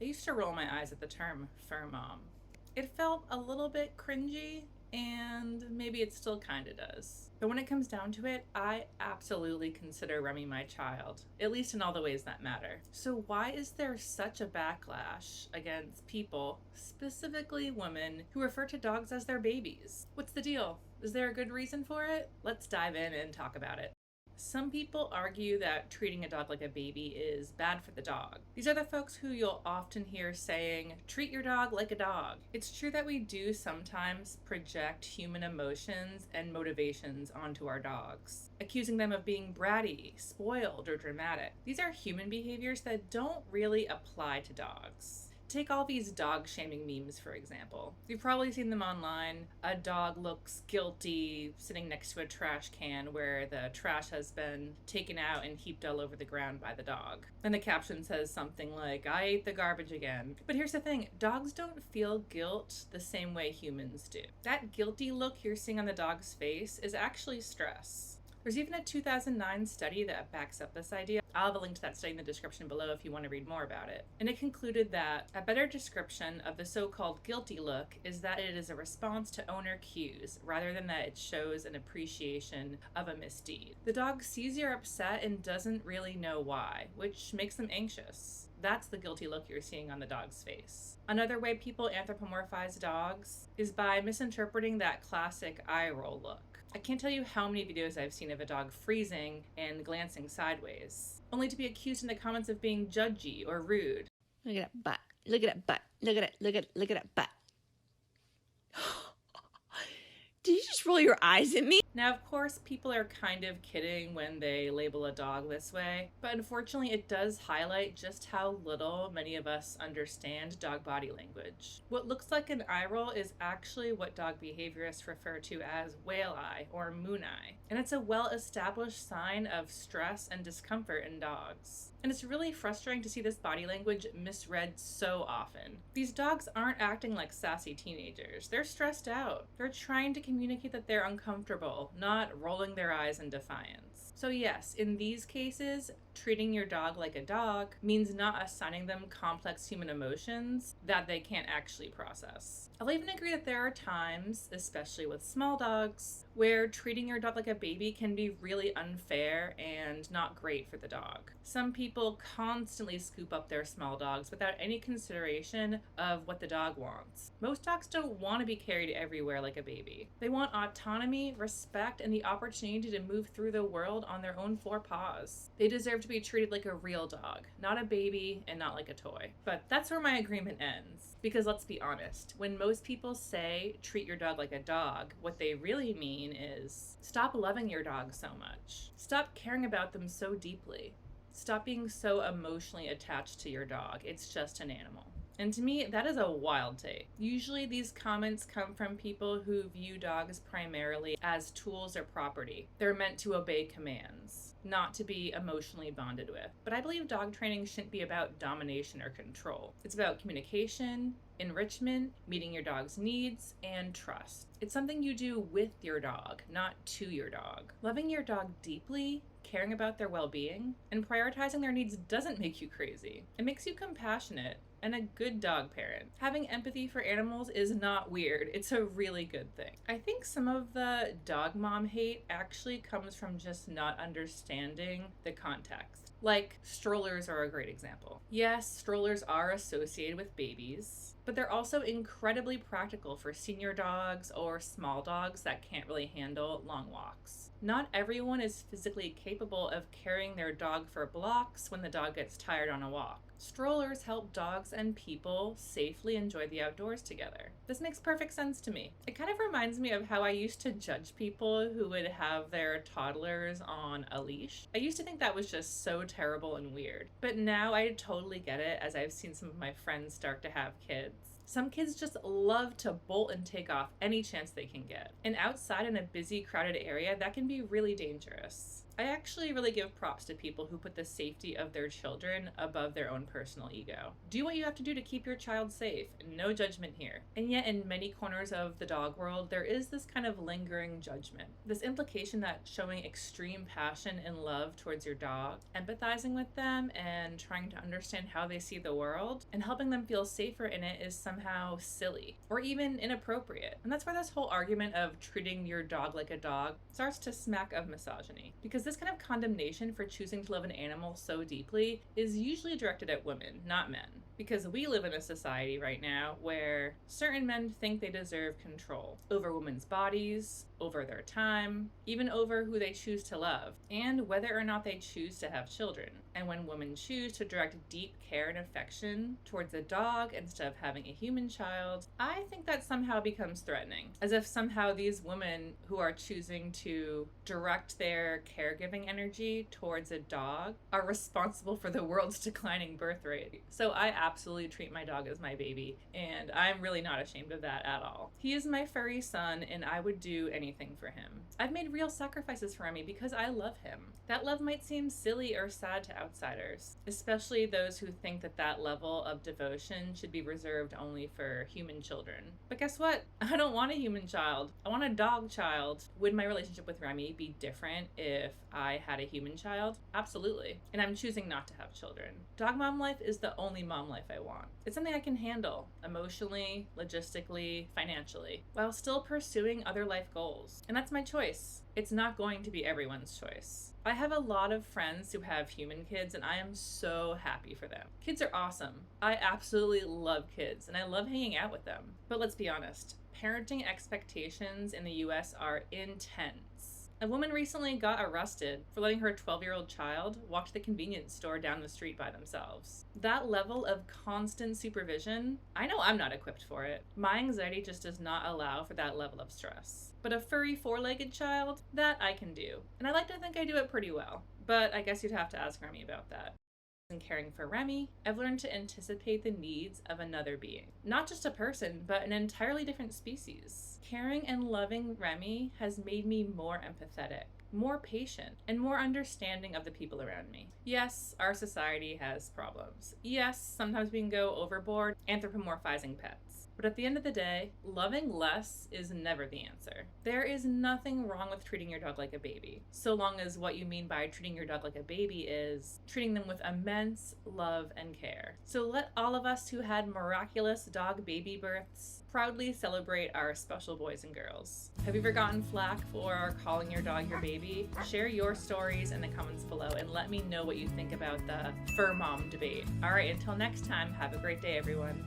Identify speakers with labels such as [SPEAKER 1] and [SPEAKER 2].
[SPEAKER 1] I used to roll my eyes at the term fur mom. It felt a little bit cringy, and maybe it still kind of does. But when it comes down to it, I absolutely consider Remy my child, at least in all the ways that matter. So, why is there such a backlash against people, specifically women, who refer to dogs as their babies? What's the deal? Is there a good reason for it? Let's dive in and talk about it. Some people argue that treating a dog like a baby is bad for the dog. These are the folks who you'll often hear saying, treat your dog like a dog. It's true that we do sometimes project human emotions and motivations onto our dogs, accusing them of being bratty, spoiled, or dramatic. These are human behaviors that don't really apply to dogs. Take all these dog shaming memes, for example. You've probably seen them online. A dog looks guilty sitting next to a trash can where the trash has been taken out and heaped all over the ground by the dog. And the caption says something like, I ate the garbage again. But here's the thing, dogs don't feel guilt the same way humans do. That guilty look you're seeing on the dog's face is actually stress. There's even a 2009 study that backs up this idea. I'll have a link to that study in the description below if you want to read more about it. And it concluded that a better description of the so-called guilty look is that it is a response to owner cues, rather than that it shows an appreciation of a misdeed. The dog sees you're upset and doesn't really know why, which makes them anxious. That's the guilty look you're seeing on the dog's face. Another way people anthropomorphize dogs is by misinterpreting that classic eye roll look. I can't tell you how many videos I've seen of a dog freezing and glancing sideways, only to be accused in the comments of being judgy or rude.
[SPEAKER 2] Look at that butt. Look at that butt. Look at it. Look at that butt. Did you just roll your eyes at me?
[SPEAKER 1] Now, of course, people are kind of kidding when they label a dog this way, but unfortunately it does highlight just how little many of us understand dog body language. What looks like an eye roll is actually what dog behaviorists refer to as whale eye or moon eye, and it's a well-established sign of stress and discomfort in dogs. And it's really frustrating to see this body language misread so often. These dogs aren't acting like sassy teenagers. They're stressed out. They're trying to communicate that they're uncomfortable, not rolling their eyes in defiance. So yes, in these cases, treating your dog like a dog means not assigning them complex human emotions that they can't actually process. I'll even agree that there are times, especially with small dogs, where treating your dog like a baby can be really unfair and not great for the dog. Some people constantly scoop up their small dogs without any consideration of what the dog wants. Most dogs don't want to be carried everywhere like a baby. They want autonomy, respect, and the opportunity to move through the world on their own four paws. They deserve to be treated like a real dog, not a baby and not like a toy. But that's where my agreement ends. Because let's be honest, when most people say treat your dog like a dog, what they really mean is stop loving your dog so much. Stop caring about them so deeply. Stop being so emotionally attached to your dog. It's just an animal. And to me, that is a wild take. Usually these comments come from people who view dogs primarily as tools or property. They're meant to obey commands, not to be emotionally bonded with. But I believe dog training shouldn't be about domination or control. It's about communication, enrichment, meeting your dog's needs, and trust. It's something you do with your dog, not to your dog. Loving your dog deeply, caring about their well-being, and prioritizing their needs doesn't make you crazy. It makes you compassionate and a good dog parent. Having empathy for animals is not weird. It's a really good thing. I think some of the dog mom hate actually comes from just not understanding the context. Like, strollers are a great example. Yes, strollers are associated with babies, but they're also incredibly practical for senior dogs or small dogs that can't really handle long walks. Not everyone is physically capable of carrying their dog for blocks when the dog gets tired on a walk. Strollers help dogs and people safely enjoy the outdoors together. This makes perfect sense to me. It kind of reminds me of how I used to judge people who would have their toddlers on a leash. I used to think that was just so terrible and weird. But now I totally get it as I've seen some of my friends start to have kids. Some kids just love to bolt and take off any chance they can get. And outside in a busy, crowded area, that can be really dangerous. I actually really give props to people who put the safety of their children above their own personal ego. Do what you have to do to keep your child safe. No judgment here. And yet, in many corners of the dog world, there is this kind of lingering judgment. This implication that showing extreme passion and love towards your dog, empathizing with them, and trying to understand how they see the world, and helping them feel safer in it is somehow silly or even inappropriate. And that's why this whole argument of treating your dog like a dog starts to smack of misogyny. Because this kind of condemnation for choosing to love an animal so deeply is usually directed at women, not men. Because we live in a society right now where certain men think they deserve control over women's bodies, over their time, even over who they choose to love, and whether or not they choose to have children. And when women choose to direct deep care and affection towards a dog instead of having a human child, I think that somehow becomes threatening. As if somehow these women who are choosing to direct their caregiving energy towards a dog are responsible for the world's declining birth rate. So I absolutely treat my dog as my baby, and I'm really not ashamed of that at all. He is my furry son, and I would do anything for him. I've made real sacrifices for Remy because I love him. That love might seem silly or sad to outsiders, especially those who think that that level of devotion should be reserved only for human children. But guess what? I don't want a human child. I want a dog child. Would my relationship with Remy be different if I had a human child? Absolutely. And I'm choosing not to have children. Dog mom life is the only mom life I want. It's something I can handle emotionally, logistically, financially, while still pursuing other life goals. And that's my choice. It's not going to be everyone's choice. I have a lot of friends who have human kids, and I am so happy for them. Kids are awesome. I absolutely love kids, and I love hanging out with them. But let's be honest, parenting expectations in the US are intense. A woman recently got arrested for letting her 12-year-old child walk to the convenience store down the street by themselves. That level of constant supervision, I know I'm not equipped for it. My anxiety just does not allow for that level of stress. But a furry four-legged child, that I can do. And I like to think I do it pretty well. But I guess you'd have to ask Remy about that. In caring for Remy, I've learned to anticipate the needs of another being. Not just a person, but an entirely different species. Caring and loving Remy has made me more empathetic, more patient, and more understanding of the people around me. Yes, our society has problems. Yes, sometimes we can go overboard anthropomorphizing pets. But at the end of the day, loving less is never the answer. There is nothing wrong with treating your dog like a baby, so long as what you mean by treating your dog like a baby is treating them with immense love and care. So let all of us who had miraculous dog baby births proudly celebrate our special boys and girls. Have you ever gotten flack for calling your dog your baby? Share your stories in the comments below and let me know what you think about the fur mom debate. All right, until next time, have a great day, everyone.